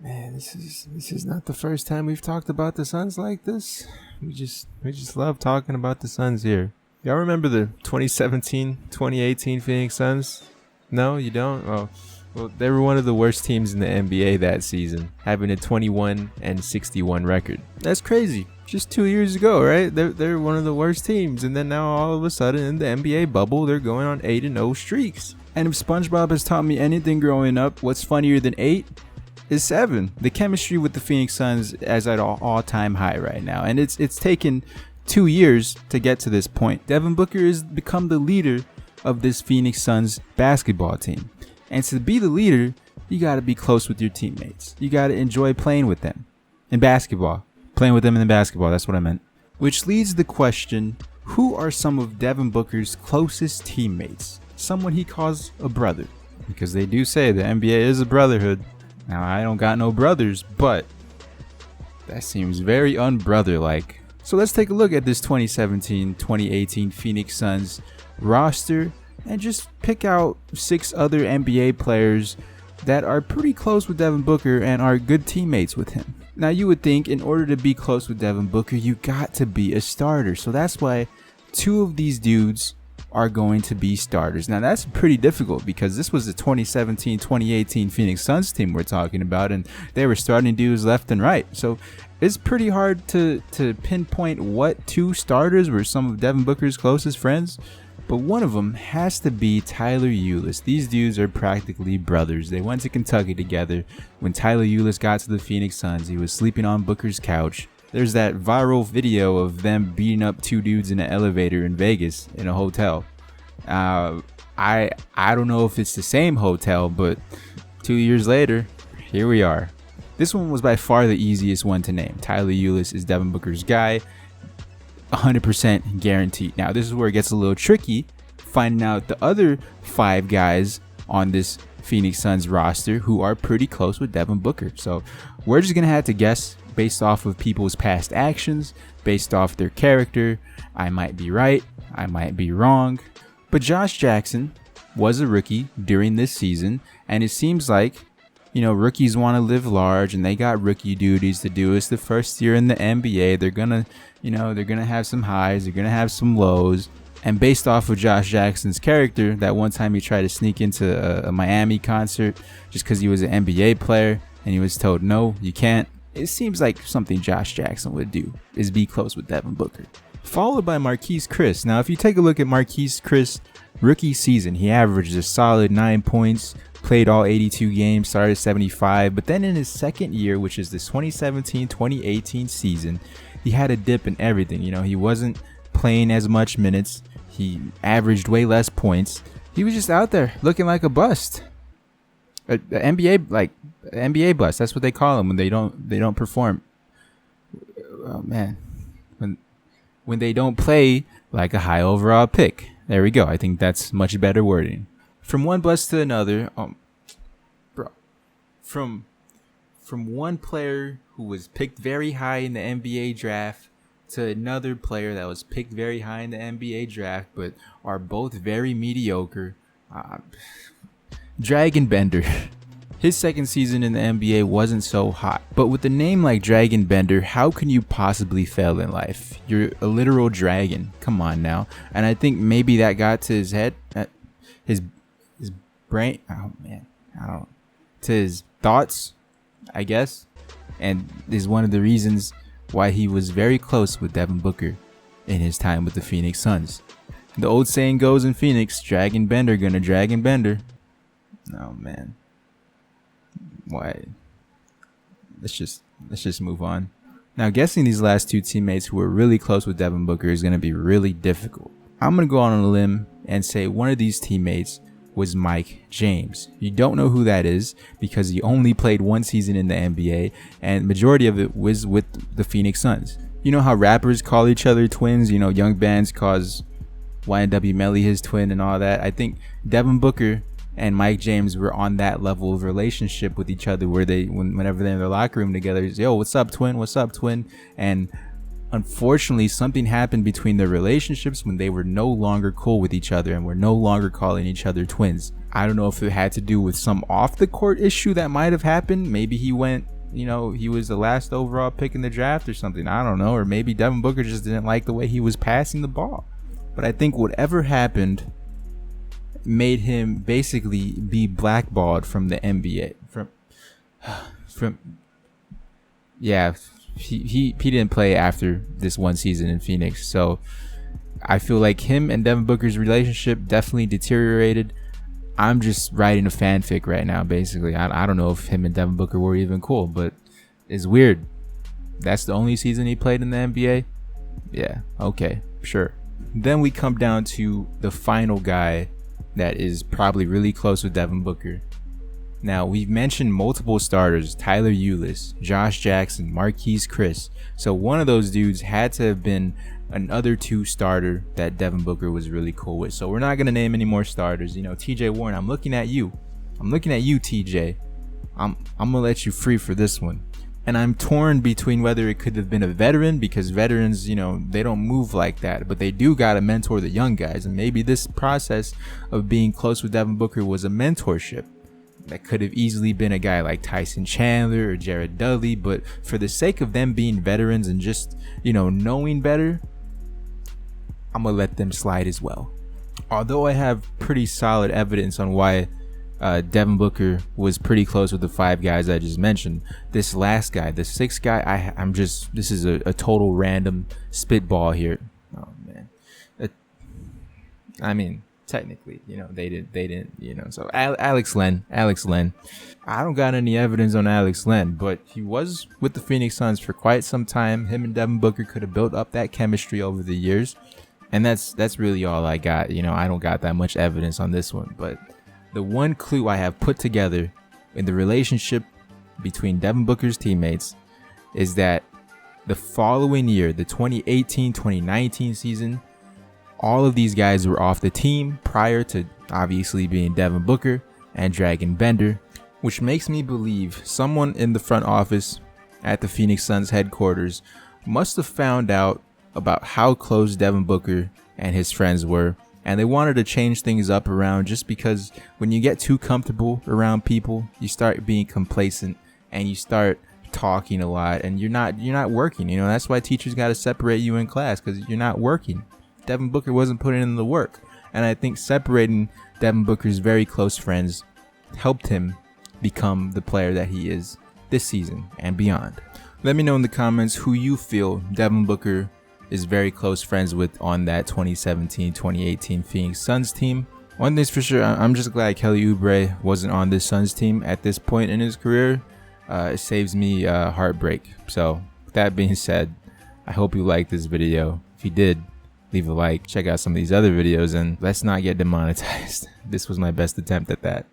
Man, this is not the first time we've talked about the Suns like this. We just love talking about the Suns here. Y'all remember the 2017-2018 Phoenix Suns? No, you don't? Well, they were one of the worst teams in the NBA that season, having a 21-61 record. That's crazy. Just 2 years ago, right? They're one of the worst teams, and then now all of a sudden in the NBA bubble, they're going on 8-0 streaks. And if SpongeBob has taught me anything growing up, what's funnier than 8 is 7. The chemistry with the Phoenix Suns is at an all-time high right now, and it's taken 2 years to get to this point. Devin Booker has become the leader of this Phoenix Suns basketball team. And to be the leader, you got to be close with your teammates. You got to enjoy playing with them in basketball. Playing with them in the basketball, that's what I meant. Which leads to the question, who are some of Devin Booker's closest teammates? Someone he calls a brother. Because they do say the NBA is a brotherhood. Now, I don't got no brothers, but that seems very unbrother-like. So let's take a look at this 2017-2018 Phoenix Suns roster and just pick out 6 other NBA players that are pretty close with Devin Booker and are good teammates with him. Now, you would think in order to be close with Devin Booker, you got to be a starter. So that's why 2 of these dudes are going to be starters. Now, that's pretty difficult because this was the 2017-2018 Phoenix Suns team we're talking about, and they were starting dudes left and right. So it's pretty hard to pinpoint what 2 starters were some of Devin Booker's closest friends. But one of them has to be Tyler Ulis. These dudes are practically brothers. They went to Kentucky together. When Tyler Ulis got to the Phoenix Suns, he was sleeping on Booker's couch. There's that viral video of them beating up 2 dudes in an elevator in Vegas in a hotel. I don't know if it's the same hotel, but 2 years later, here we are. This one was by far the easiest one to name. Tyler Ulis is Devin Booker's guy. 100% guaranteed. Now, this is where it gets a little tricky, finding out the other 5 guys on this Phoenix Suns roster who are pretty close with Devin Booker. So we're just going to have to guess based off of people's past actions, based off their character. I might be right, I might be wrong. But Josh Jackson was a rookie during this season, and it seems like, rookies want to live large and they got rookie duties to do. It's the first year in the NBA. They're going to have some highs. They're going to have some lows. And based off of Josh Jackson's character, that one time he tried to sneak into a Miami concert just because he was an NBA player and he was told, no, you can't. It seems like something Josh Jackson would do is be close with Devin Booker. Followed by Marquise Chris. Now, if you take a look at Marquise Chris' rookie season, he averaged a solid 9 points, played all 82 games, started 75, but then in his second year, which is this 2017-2018 season, he had a dip in everything. He wasn't playing as much minutes. He averaged way less points. He was just out there looking like a bust. A NBA bust. That's what they call him when they don't perform. Oh man. When they don't play like a high overall pick. There we go. I think that's much better wording. From one bust to another, from one player who was picked very high in the NBA draft to another player that was picked very high in the NBA draft, but are both very mediocre. Dragon Bender. His second season in the NBA wasn't so hot, but with a name like Dragon Bender, how can you possibly fail in life? You're a literal dragon. Come on now. And I think maybe that got to his head, his brain. Oh man, to his thoughts, I guess, and is one of the reasons why he was very close with Devin Booker in his time with the Phoenix Suns. The old saying goes in Phoenix, Dragon Bender gonna Dragon Bender. Oh man. Why? Let's just move on. Now, guessing these last 2 teammates who were really close with Devin Booker is going to be really difficult. I'm going to go on a limb and say one of these teammates was Mike James. You don't know who that is because he only played 1 season in the NBA, and majority of it was with the Phoenix Suns. You know how rappers call each other twins? Young Bands calls YNW Melly his twin and all that. I think Devin Booker and Mike James were on that level of relationship with each other where whenever they're in their locker room together, yo, what's up, twin? What's up, twin? And unfortunately, something happened between their relationships when they were no longer cool with each other and were no longer calling each other twins. I don't know if it had to do with some off the court issue that might have happened. Maybe he went, he was the last overall pick in the draft or something. I don't know. Or maybe Devin Booker just didn't like the way he was passing the ball. But I think whatever happened made him basically be blackballed from the NBA. He didn't play after this one season in Phoenix. So I feel like him and Devin Booker's relationship definitely deteriorated. I'm just writing a fanfic right now, basically. I don't know if him and Devin Booker were even cool, but it's weird. That's the only season he played in the NBA? Yeah, okay, sure. Then we come down to the final guy that is probably really close with Devin Booker. Now, we've mentioned multiple starters: Tyler Ulis, Josh Jackson, Marquise Chris. So one of those dudes had to have been another two starter that Devin Booker was really cool with. So we're not going to name any more starters. TJ Warren, I'm looking at you, TJ. I'm going to let you free for this one. And I'm torn between whether it could have been a veteran, because veterans, they don't move like that, but they do got to mentor the young guys. And maybe this process of being close with Devin Booker was a mentorship. That could have easily been a guy like Tyson Chandler or Jared Dudley, but for the sake of them being veterans and just, knowing better, I'm going to let them slide as well. Although I have pretty solid evidence on why Devin Booker was pretty close with the five guys I just mentioned, this last guy, the sixth guy, this is a total random spitball here. Oh, man. Technically, they didn't, so Alex Len. I don't got any evidence on Alex Len, but he was with the Phoenix Suns for quite some time. Him and Devin Booker could have built up that chemistry over the years, and that's really all I got. I don't got that much evidence on this one, but the one clue I have put together in the relationship between Devin Booker's teammates is that the following year, the 2018-2019 season, all of these guys were off the team prior to obviously being Devin Booker and Dragon Bender, which makes me believe someone in the front office at the Phoenix Suns headquarters must have found out about how close Devin Booker and his friends were, and they wanted to change things up around, just because when you get too comfortable around people, you start being complacent and you start talking a lot, and you're not working. That's why teachers got to separate you in class, because you're not working. Devin Booker wasn't putting in the work, and I think separating Devin Booker's very close friends helped him become the player that he is this season and beyond. Let me know in the comments who you feel Devin Booker is very close friends with on that 2017-2018 Phoenix Suns team. One thing's for sure, I'm just glad Kelly Oubre wasn't on this Suns team at this point in his career. It saves me heartbreak. So with that being said, I hope you liked this video. If you did, leave a like, check out some of these other videos, and let's not get demonetized. This was my best attempt at that.